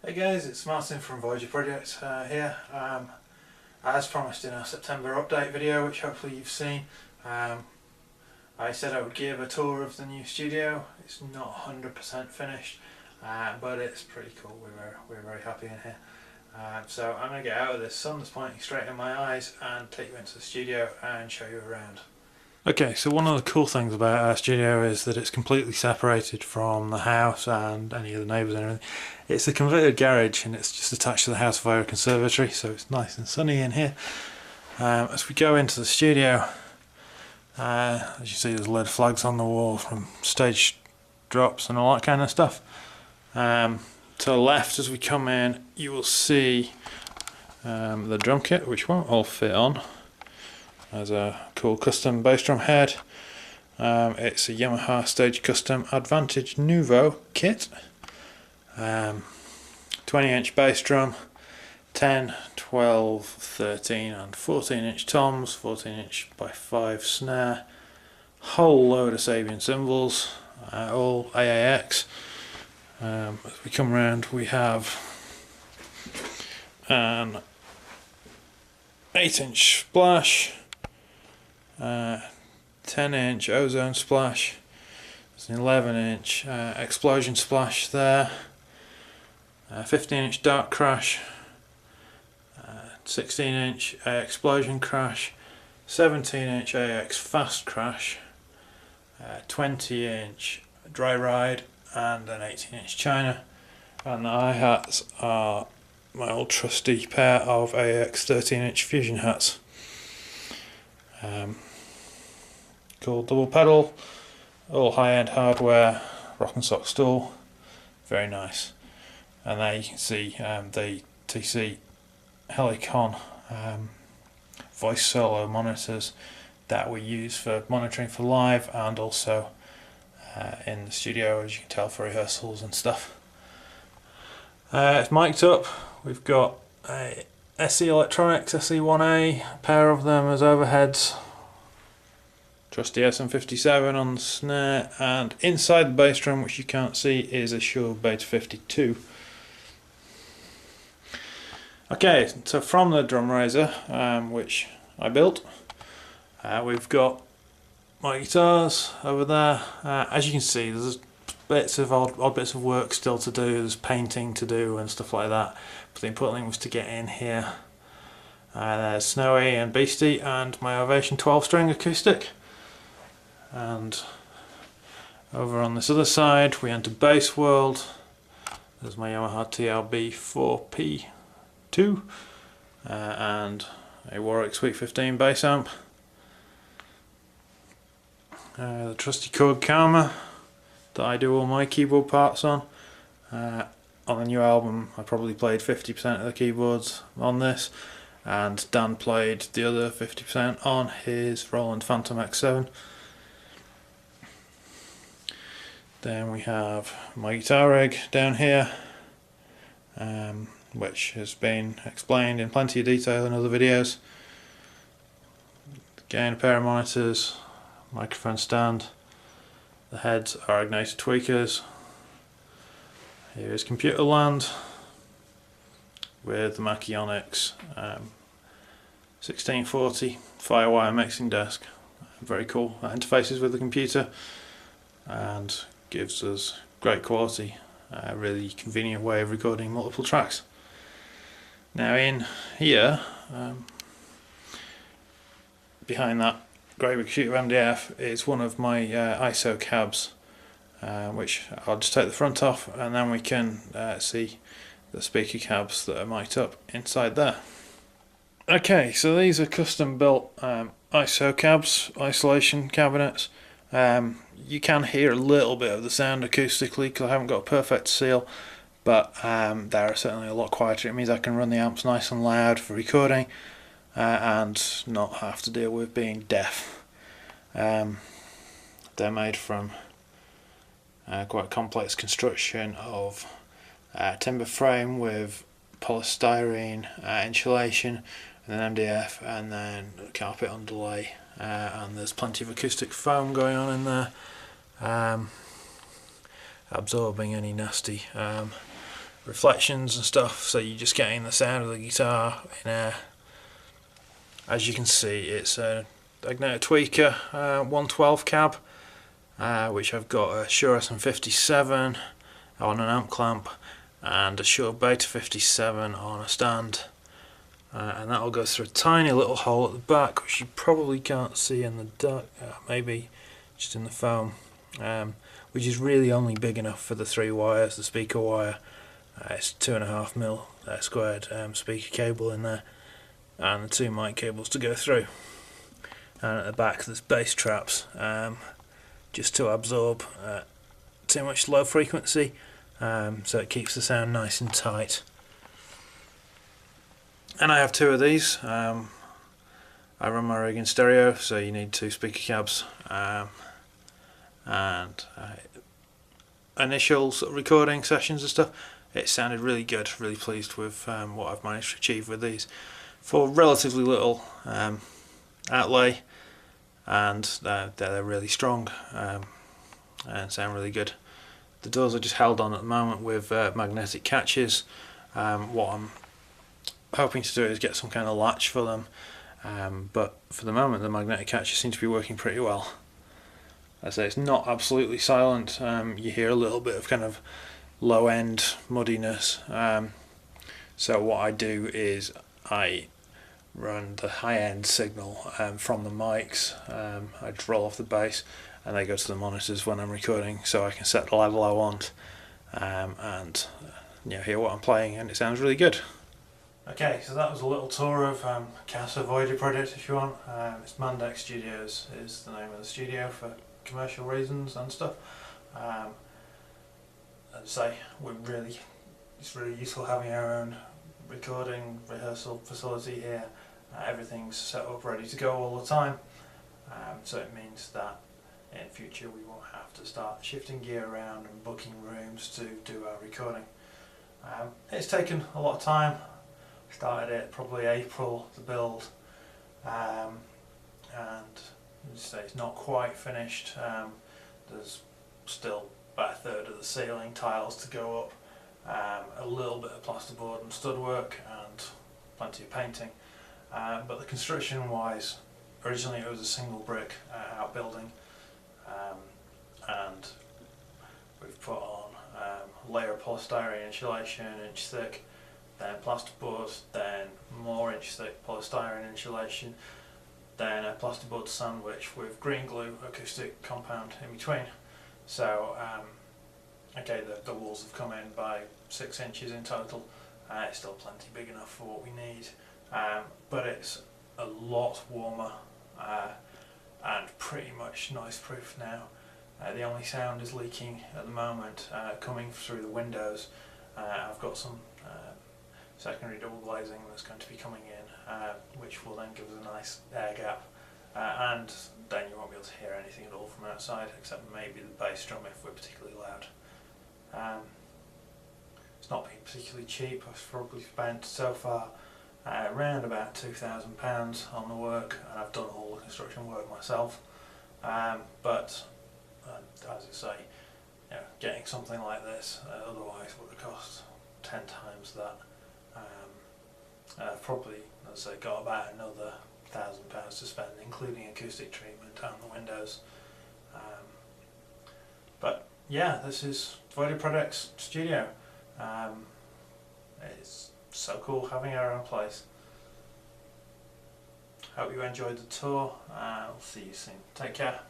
Hey guys, it's Martin from Voyager Project here. As promised in our September update video, which hopefully you've seen, I said I would give a tour of the new studio. It's not 100% finished, but it's pretty cool. We're very happy in here. So I'm going to get out of this sun that's pointing straight in my eyes and take you into the studio and show you around. Okay, so one of the cool things about our studio is that it's completely separated from the house and any of the neighbours and everything. It's a converted garage and it's just attached to the house via a conservatory, so it's nice and sunny in here. As we go into the studio, as you see, there's lead flags on the wall from stage drops and all that kind of stuff. To the left as we come in, you will see the drum kit, which won't all fit on. There's a cool custom bass drum head. It's a Yamaha Stage Custom Advantage Nuvo kit. 20-inch bass drum, 10, 12, 13 and 14-inch toms, 14-inch by 5 snare, whole load of Sabian cymbals, all AAX. As we come around, we have an 8-inch splash, 10-inch ozone splash, there's an 11-inch explosion splash there, 15-inch dark crash, 16-inch explosion crash, 17-inch AX fast crash, 20-inch dry ride and an 18-inch China, and the hi-hats are my old trusty pair of AX 13-inch fusion hats. Cool double pedal, all high-end hardware, rock and sock stool, very nice. And there you can see the TC Helicon voice solo monitors that we use for monitoring for live and also in the studio, as you can tell, for rehearsals and stuff. It's mic'd up. We've got a SE Electronics SE1A, a pair of them as overheads, trusty SM57 on the snare, and inside the bass drum, which you can't see, is a Shure Beta 52. Okay, so from the drum raiser, which I built, we've got my guitars over there. As you can see, there's bits of odd bits of work still to do. There's painting to do and stuff like that. But the important thing was to get in here. There's Snowy and Beastie and my Ovation 12-string acoustic. And over on this other side, we enter Bass World. There's my Yamaha TRB 4P2 and a Warwick Sweet 15 bass amp. The trusty Korg Karma that I do all my keyboard parts on. On the new album I probably played 50% of the keyboards on this, and Dan played the other 50% on his Roland Phantom X7. Then we have my guitar rig down here, which has been explained in plenty of detail in other videos. Again, a pair of monitors, microphone stand, the heads are ignited tweakers. Here is computer land with the Mackie Onyx 1640 Firewire mixing desk. Very cool. Interfaces with the computer and gives us great quality, a really convenient way of recording multiple tracks. Now in here, behind that great big sheet of MDF, is one of my ISO cabs, which I'll just take the front off and then we can see the speaker cabs that are mic'd up inside there. Okay, so these are custom built ISO cabs, isolation cabinets. You can hear a little bit of the sound acoustically because I haven't got a perfect seal, but they're certainly a lot quieter. It means I can run the amps nice and loud for recording and not have to deal with being deaf. They're made from quite a complex construction of timber frame with polystyrene insulation and then MDF and then carpet underlay, and there's plenty of acoustic foam going on in there, absorbing any nasty reflections and stuff, so you're just getting the sound of the guitar in air. As you can see, it's a Magnetic Tweaker 112 cab, which I've got a Shure SM57 on an amp clamp and a Shure Beta 57 on a stand, and that will go through a tiny little hole at the back, which you probably can't see in the dark, maybe just in the foam, which is really only big enough for the 3 wires, the speaker wire. It's 2.5mm squared speaker cable in there, and the 2 mic cables to go through. And at the back there's bass traps, just to absorb too much low frequency, so it keeps the sound nice and tight. And I have 2 of these. I run my rig in stereo, so you need 2 speaker cabs, and initial sort of recording sessions and stuff, it sounded really good. Really pleased with what I've managed to achieve with these for relatively little outlay, and they're really strong and sound really good. The doors are just held on at the moment with magnetic catches. What I'm hoping to do is get some kind of latch for them, but for the moment the magnetic catches seem to be working pretty well. I say it's not absolutely silent. You hear a little bit of kind of low end muddiness. So what I do is I run the high end signal from the mics. I just roll off the bass and they go to the monitors when I'm recording, so I can set the level I want, and hear what I'm playing, and it sounds really good. Okay, so that was a little tour of Casa Voyager Project, if you want. It's Mandec Studios is the name of the studio for commercial reasons and stuff. As I say, it's really useful having our own recording rehearsal facility here. Everything's set up ready to go all the time, so it means that in future we won't have to start shifting gear around and booking rooms to do our recording. It's taken a lot of time. Started it probably April to build, and it's not quite finished. There's still about a third of the ceiling tiles to go up, a little bit of plasterboard and stud work, and plenty of painting. But the construction wise, originally it was a single brick outbuilding, and we've put on a layer of polystyrene insulation, 1 inch thick, then plasterboard, then more inch thick polystyrene insulation, then a plasterboard sandwich with green glue acoustic compound in between. So okay, the walls have come in by 6 inches in total. It's still plenty big enough for what we need, but it's a lot warmer and pretty much noise proof now. The only sound is leaking at the moment coming through the windows. I've got some secondary double glazing that's going to be coming in, which will then give us a nice air gap, and then you won't be able to hear anything at all from outside, except maybe the bass drum if we're particularly loud. It's not been particularly cheap. I've probably spent so far around about £2,000 on the work, and I've done all the construction work myself. But as I say, getting something like this otherwise would have cost 10 times that. I've probably, as I say, got about another £1,000 to spend, including acoustic treatment and the windows. But yeah, this is Voyager Project's studio. It's so cool having our own place. Hope you enjoyed the tour. I'll see you soon. Take care.